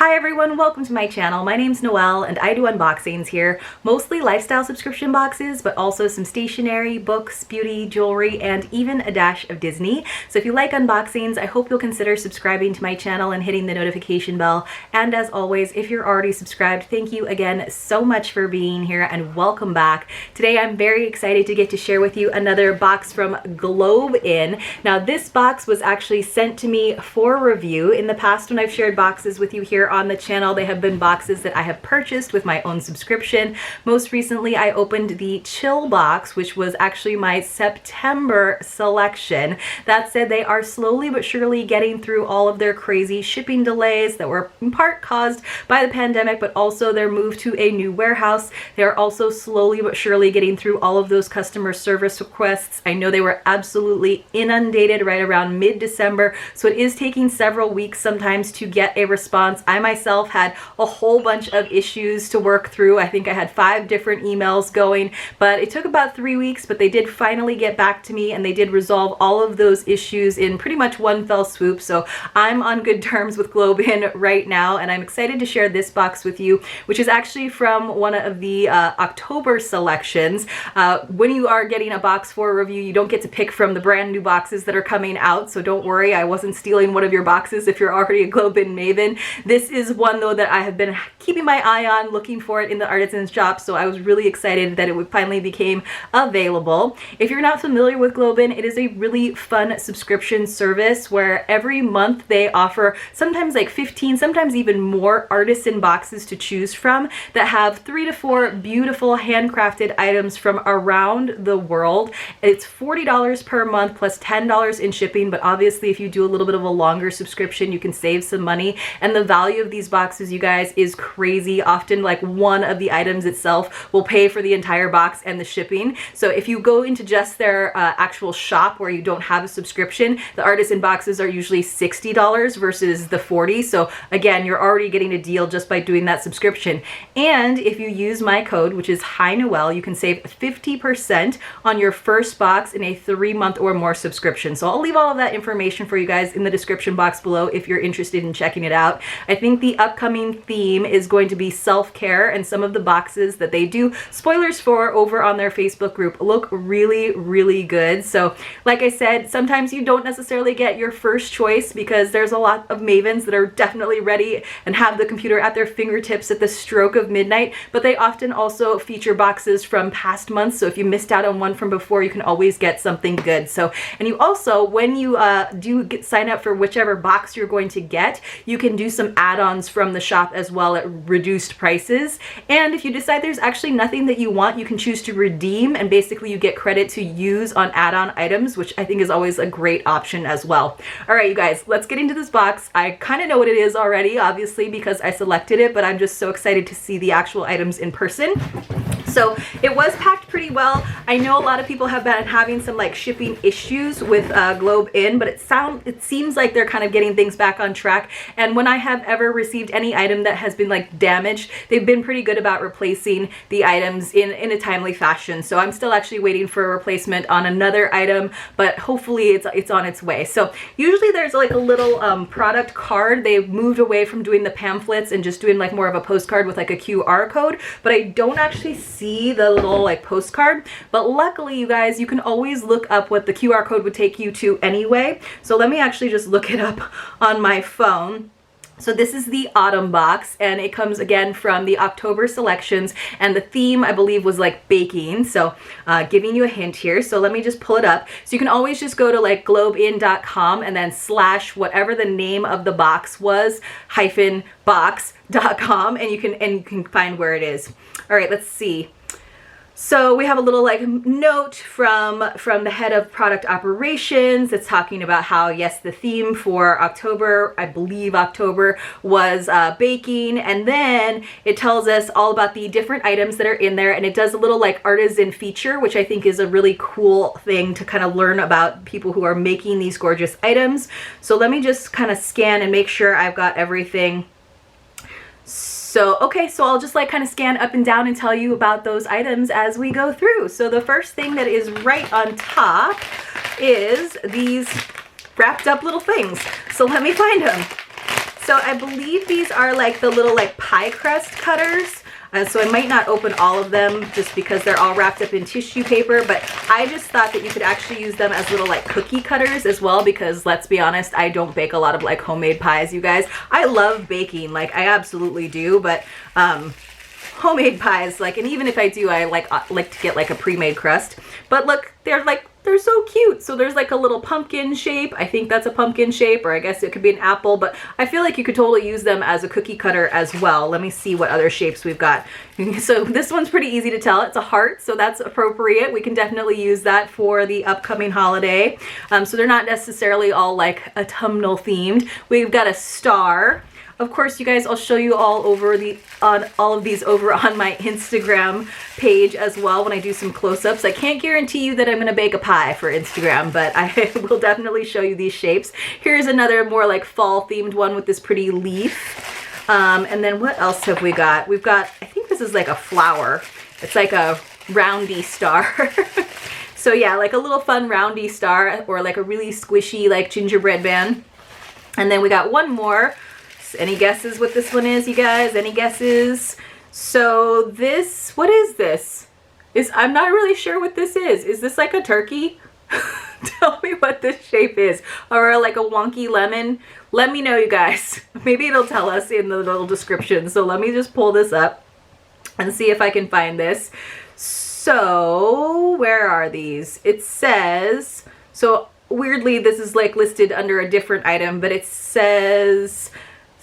Hi everyone, welcome to my channel. My name's Noelle and I do unboxings here, mostly lifestyle subscription boxes, but also some stationery, books, beauty, jewelry, and even a dash of Disney. So if you like unboxings, I hope you'll consider subscribing to my channel and hitting the notification bell. And as always, if you're already subscribed, thank you again so much for being here and welcome back. Today I'm very excited to get to share with you another box from GlobeIn. Now this box was actually sent to me for review. In the past when I've shared boxes with you here on the channel, they have been boxes that I have purchased with my own subscription. Most recently I opened the Chill box, which was actually my September selection. That said, they are slowly but surely getting through all of their crazy shipping delays that were in part caused by the pandemic, but also their move to a new warehouse. They are also slowly but surely getting through all of those customer service requests. I know they were absolutely inundated right around mid-December, so it is taking several weeks sometimes to get a response. I myself had a whole bunch of issues to work through. I think I had 5 different emails going, but it took about 3 weeks, but they did finally get back to me and they did resolve all of those issues in pretty much one fell swoop. So I'm on good terms with GlobeIn right now, and I'm excited to share this box with you, which is actually from one of the October selections. When you are getting a box for a review, you don't get to pick from the brand new boxes that are coming out, so don't worry, I wasn't stealing one of your boxes if you're already a GlobeIn maven. This is one though that I have been keeping my eye on, looking for it in the artisan shop, so I was really excited that it finally became available. If you're not familiar with GlobeIn, it is a really fun subscription service where every month they offer sometimes like 15, sometimes even more artisan boxes to choose from that have 3 to 4 beautiful handcrafted items from around the world. It's $40 per month plus $10 in shipping, but obviously if you do a little bit of a longer subscription, you can save some money. And the value of these boxes, you guys, is crazy. Often like one of the items itself will pay for the entire box and the shipping. So if you go into just their actual shop where you don't have a subscription, the artisan boxes are usually $60 versus the $40. So again, you're already getting a deal just by doing that subscription. And if you use my code, which is hinoel, you can save 50% on your first box in a 3-month or more subscription. So I'll leave all of that information for you guys in the description box below if you're interested in checking it out. I think the upcoming theme is going to be self-care, and some of the boxes that they do spoilers for over on their Facebook group look really, really good. So like I said, sometimes you don't necessarily get your first choice because there's a lot of mavens that are definitely ready and have the computer at their fingertips at the stroke of midnight, but they often also feature boxes from past months. So if you missed out on one from before, you can always get something good. So, and you also, when you sign up for whichever box you're going to get, you can do some add-ons from the shop as well at reduced prices. And if you decide there's actually nothing that you want, you can choose to redeem, and basically you get credit to use on add-on items, which I think is always a great option as well. All right, you guys, let's get into this box. I kind of know what it is already, obviously, because I selected it, but I'm just so excited to see the actual items in person. So it was packed pretty well. I know a lot of people have been having some like shipping issues with GlobeIn, but it seems like they're kind of getting things back on track. And when I have ever received any item that has been like damaged, they've been pretty good about replacing the items in a timely fashion. So I'm still actually waiting for a replacement on another item, but hopefully it's on its way. So usually there's like a little product card. They've moved away from doing the pamphlets and just doing like more of a postcard with like a QR code, but I don't actually see the little like postcard. But luckily, you guys, you can always look up what the QR code would take you to anyway. So let me actually just look it up on my phone. So this is the autumn box, and it comes again from the October selections, and the theme I believe was like baking. So giving you a hint here, so let me just pull it up. So you can always just go to like globein.com and then / whatever the name of the box was -box.com, and you can find where it is. All right, let's see. So we have a little like note from the head of product operations that's talking about how, yes, the theme for October, I believe October, was baking. And then it tells us all about the different items that are in there. And it does a little like artisan feature, which I think is a really cool thing to kind of learn about people who are making these gorgeous items. So let me just kind of scan and make sure I've got everything. So, okay, so I'll just like kind of scan up and down and tell you about those items as we go through. So the first thing that is right on top is these wrapped up little things. So let me find them. So I believe these are like the little like pie crust cutters. So I might not open all of them just because they're all wrapped up in tissue paper, but I just thought that you could actually use them as little like cookie cutters as well, because let's be honest, I don't bake a lot of like homemade pies, you guys. I love baking, like I absolutely do, but homemade pies, like, and even if I do, I like to get like a pre-made crust. But look, they're so cute. So there's like a little pumpkin shape. I think that's a pumpkin shape, or I guess it could be an apple, but I feel like you could totally use them as a cookie cutter as well. Let me see what other shapes we've got. So this one's pretty easy to tell. It's a heart, so that's appropriate. We can definitely use that for the upcoming holiday. So they're not necessarily all like autumnal themed. We've got a star. Of course, you guys, I'll show you all over all of these over on my Instagram page as well when I do some close-ups. I can't guarantee you that I'm gonna bake a pie for Instagram, but I will definitely show you these shapes. Here's another more like fall themed one with this pretty leaf. And then what else have we got? We've got, I think this is like a flower. It's like a roundy star. So yeah, like a little fun roundy star, or like a really squishy like gingerbread man. And then we got one more. Any guesses what this one is, you guys? Any guesses? So this, what is this? I'm not really sure what this is. Is this like a turkey? Tell me what this shape is. Or like a wonky lemon. Let me know, you guys. Maybe it'll tell us in the little description. So let me just pull this up and see if I can find this. So where are these? It says, so weirdly this is like listed under a different item, but it says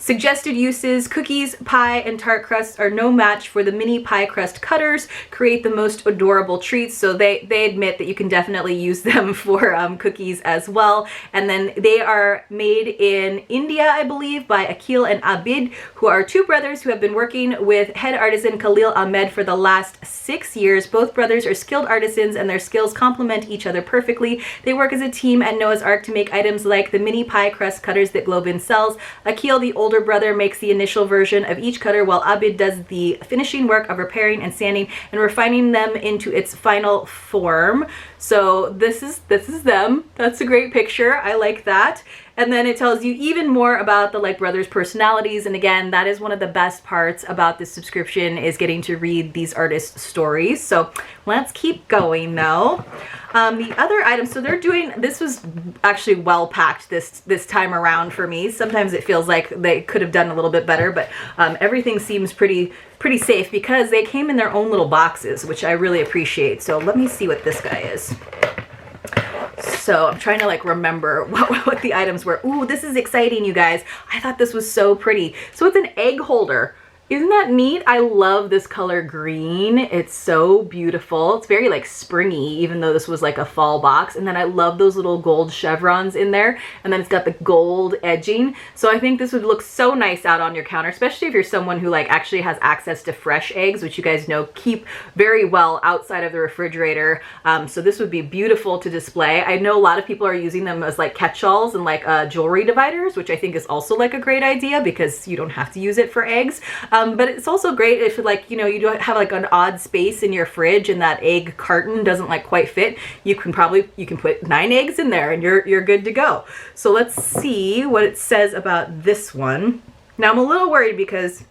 suggested uses: cookies, pie, and tart crusts are no match for the mini pie crust cutters. Create the most adorable treats. So they admit that you can definitely use them for cookies as well. And then they are made in India, I believe, by Akhil and Abid, who are two brothers who have been working with head artisan Khalil Ahmed for the last 6 years. Both brothers are skilled artisans and their skills complement each other perfectly. They work as a team at Noah's Ark to make items like the mini pie crust cutters that GlobeIn sells. Akhil, the older brother, makes the initial version of each cutter, while Abid does the finishing work of repairing and sanding and refining them into its final form. So this is them. That's a great picture. I like that. And then it tells you even more about the like brothers' personalities. And again, that is one of the best parts about this subscription, is getting to read these artists' stories. So let's keep going though. The other items, so they're doing, this was actually well packed this time around for me. Sometimes it feels like they could have done a little bit better, but everything seems pretty safe because they came in their own little boxes, which I really appreciate. So let me see what this guy is. So I'm trying to like remember what the items were. Ooh, this is exciting, you guys. I thought this was so pretty. So it's an egg holder. Isn't that neat? I love this color green. It's so beautiful. It's very like springy, even though this was like a fall box. And then I love those little gold chevrons in there. And then it's got the gold edging. So I think this would look so nice out on your counter, especially if you're someone who like actually has access to fresh eggs, which you guys know keep very well outside of the refrigerator. So this would be beautiful to display. I know a lot of people are using them as like catch-alls and like jewelry dividers, which I think is also like a great idea because you don't have to use it for eggs. But it's also great if like, you know, you don't have like an odd space in your fridge and that egg carton doesn't like quite fit. You can put 9 eggs in there and you're good to go. So let's see what it says about this one. Now I'm a little worried because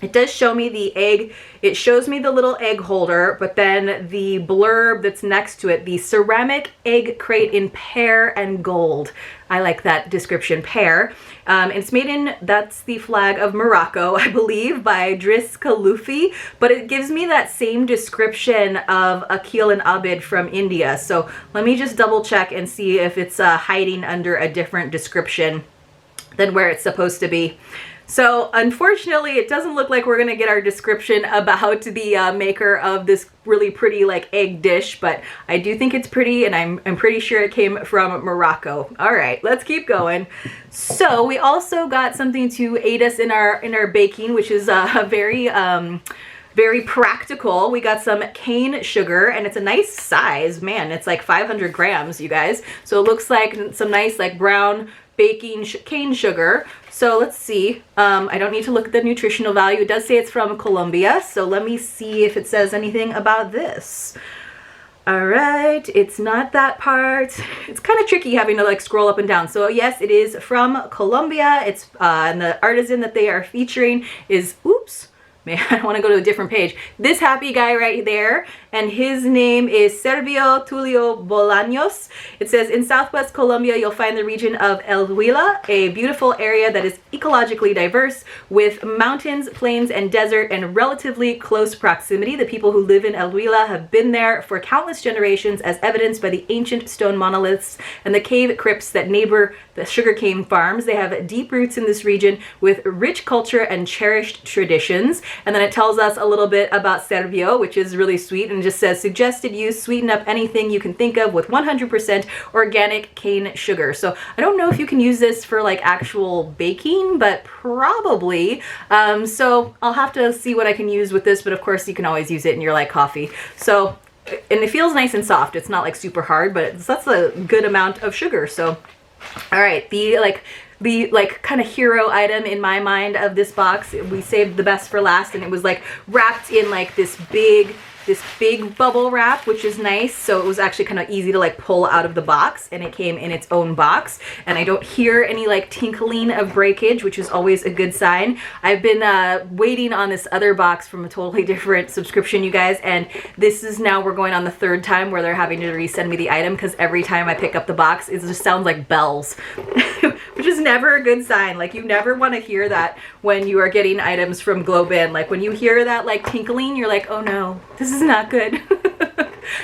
it does show me the egg. It shows me the little egg holder, but then the blurb that's next to it, the ceramic egg crate in pear and gold. I like that description, pear. It's made in, that's the flag of Morocco, I believe, by Driss Khaloufi, but it gives me that same description of Akhil and Abid from India. So let me just double check and see if it's hiding under a different description than where it's supposed to be. So unfortunately, it doesn't look like we're gonna get our description about the maker of this really pretty like egg dish, but I do think it's pretty, and I'm pretty sure it came from Morocco. All right, let's keep going. So we also got something to aid us in our baking, which is very practical. We got some cane sugar, and it's a nice size. Man, it's like 500 grams, you guys. So it looks like some nice like brown baking cane sugar. So let's see. I don't need to look at the nutritional value. It does say it's from Colombia. So let me see if it says anything about this. All right, it's not that part. It's kind of tricky having to like scroll up and down. So yes, it is from Colombia. It's and the artisan that they are featuring is, oops, man, I want to go to a different page. This happy guy right there, and his name is Servio Tulio Bolaños. It says, in southwest Colombia, you'll find the region of El Huila, a beautiful area that is ecologically diverse with mountains, plains, and desert in relatively close proximity. The people who live in El Huila have been there for countless generations, as evidenced by the ancient stone monoliths and the cave crypts that neighbor the sugarcane farms. They have deep roots in this region with rich culture and cherished traditions. And then it tells us a little bit about Servio, which is really sweet, and just says, suggested use, sweeten up anything you can think of with 100% organic cane sugar. So I don't know if you can use this for like actual baking, but probably. So I'll have to see what I can use with this, but of course you can always use it in your like coffee. So, and it feels nice and soft. It's not like super hard, but that's a good amount of sugar. So, all right, the kind of hero item in my mind of this box, we saved the best for last, and it was like wrapped in like this big bubble wrap, which is nice. So it was actually kind of easy to like pull out of the box, and it came in its own box, and I don't hear any like tinkling of breakage, which is always a good sign. I've been waiting on this other box from a totally different subscription, you guys, and this is now, we're going on the third time where they're having to resend me the item, because every time I pick up the box, it just sounds like bells. Which is never a good sign. Like, you never want to hear that when you are getting items from GlobeIn. Like, when you hear that like tinkling, you're like, oh no, this is not good.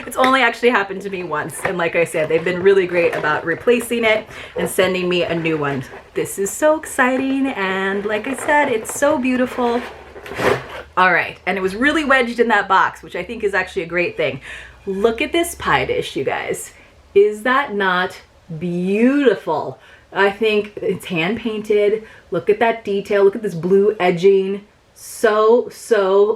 It's only actually happened to me once, and like I said, they've been really great about replacing it and sending me a new one. This is so exciting, and like I said, it's so beautiful. All right, and it was really wedged in that box, which I think is actually a great thing. Look at this pie dish, you guys. Is that not beautiful? I think it's hand painted. Look at that detail. Look at this blue edging. So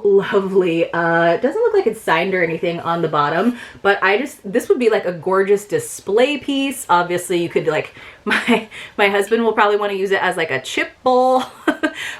lovely. It doesn't look like it's signed or anything on the bottom, but this would be like a gorgeous display piece. Obviously you could like, my husband will probably want to use it as like a chip bowl,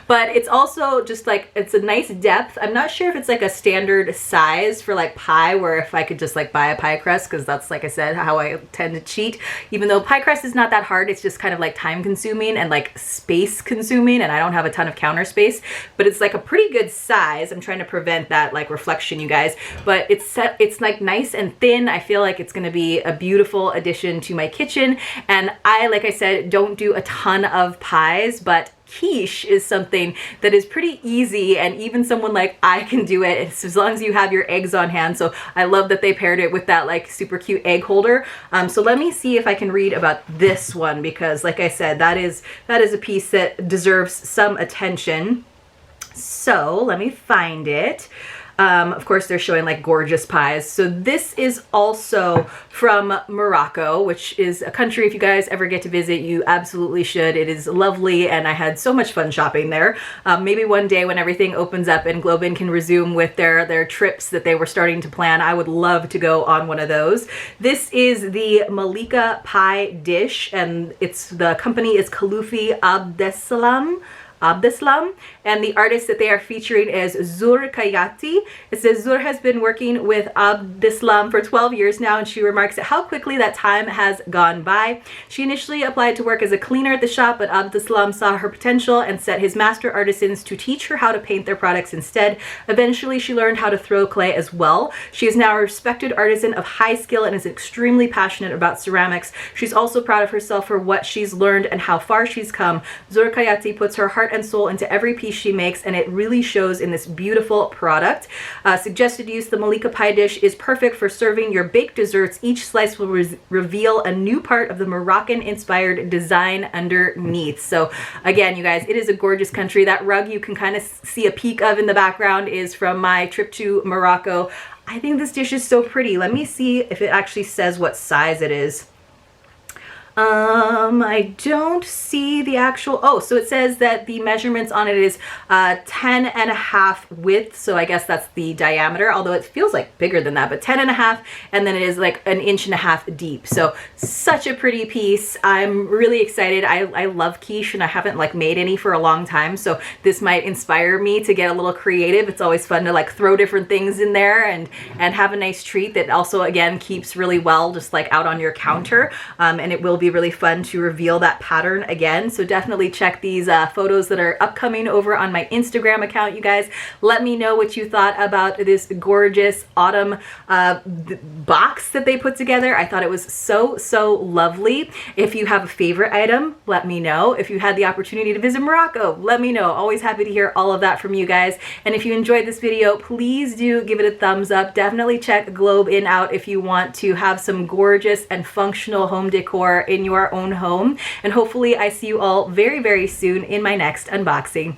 but it's also just like, it's a nice depth. I'm not sure if it's like a standard size for like pie, where if I could just like buy a pie crust, because that's, like I said, how I tend to cheat. Even though pie crust is not that hard, it's just kind of like time consuming and like space consuming, and I don't have a ton of counter space, but it's like a pretty good size. I'm trying to prevent that like reflection, you guys, but it's like nice and thin. I feel like it's going to be a beautiful addition to my kitchen, and like I said, don't do a ton of pies, but quiche is something that is pretty easy, and even someone like I can do it. It's as long as you have your eggs on hand. So I love that they paired it with that like super cute egg holder. So let me see if I can read about this one, because like I said, that is a piece that deserves some attention. So let me find it. Of course, they're showing like gorgeous pies. So this is also from Morocco, which is a country, if you guys ever get to visit, you absolutely should. It is lovely, and I had so much fun shopping there. Maybe one day when everything opens up and GlobeIn can resume with their trips that they were starting to plan, I would love to go on one of those. This is the Malika pie dish, and the company is Khaloufi Abdeslam, and the artist that they are featuring is Zur Kayati. It says Zur has been working with Abdeslam for 12 years now, and she remarks at how quickly that time has gone by. She initially applied to work as a cleaner at the shop, but Abdeslam saw her potential and set his master artisans to teach her how to paint their products instead. Eventually, she learned how to throw clay as well. She is now a respected artisan of high skill and is extremely passionate about ceramics. She's also proud of herself for what she's learned and how far she's come. Zur Kayati puts her heart and soul into every piece she makes, and it really shows in this beautiful product. Suggested use: the Malika pie dish is perfect for serving your baked desserts. Each slice will reveal a new part of the Moroccan-inspired design underneath. So again, you guys, it is a gorgeous country. That rug you can kind of see a peek of in the background is from my trip to Morocco. I think this dish is so pretty. Let me see if it actually says what size it is. I don't see the actual, oh, so it says that the measurements on it is 10.5 width, so I guess that's the diameter, although it feels like bigger than that, but 10.5, and then it is like 1.5 inches deep. So such a pretty piece. I'm really excited. I love quiche, and I haven't like made any for a long time, so this might inspire me to get a little creative. It's always fun to like throw different things in there and have a nice treat that also again keeps really well just like out on your counter, and it will be really fun to reveal that pattern again. So definitely check these photos that are upcoming over on my Instagram account, you guys. Let me know what you thought about this gorgeous autumn box that they put together. I thought it was so lovely. If you have a favorite item, let me know. If you had the opportunity to visit Morocco, let me know. Always happy to hear all of that from you guys. And if you enjoyed this video, please do give it a thumbs up. Definitely check GlobeIn out if you want to have some gorgeous and functional home decor in your own home. And hopefully I see you all very soon in my next unboxing.